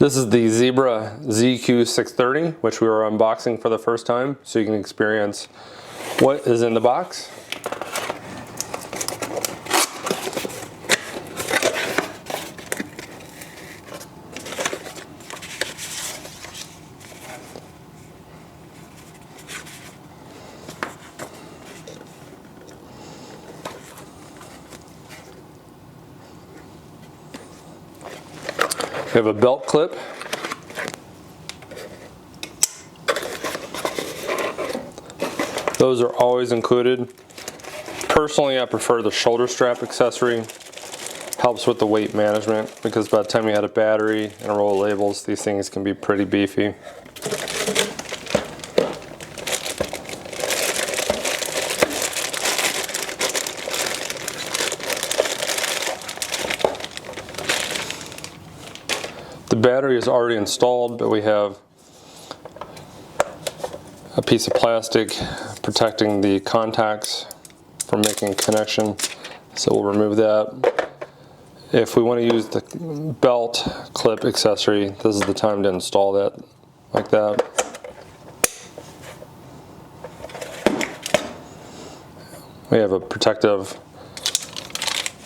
This is the Zebra ZQ630, which we were unboxing for the first time, so you can experience what is in the box. We have a belt clip. Those are always included. Personally, I prefer the shoulder strap accessory. Helps with the weight management because by the time you add a battery and a roll of labels, these things can be pretty beefy. The battery is already installed, but we have a piece of plastic protecting the contacts from making a connection, so we'll remove that. If we want to use the belt clip accessory, this is the time to install that like that. We have a protective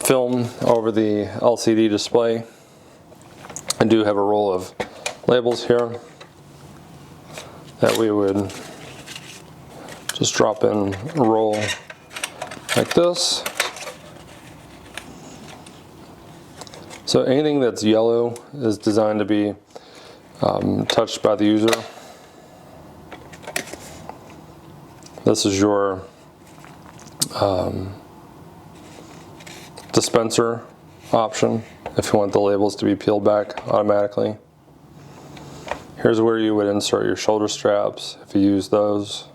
film over the LCD display. I do have a roll of labels here that we would just drop in a roll like this. So anything that's yellow is designed to be touched by the user. This is your dispenser option if you want the labels to be peeled back automatically. Here's where you would insert your shoulder straps if you use those.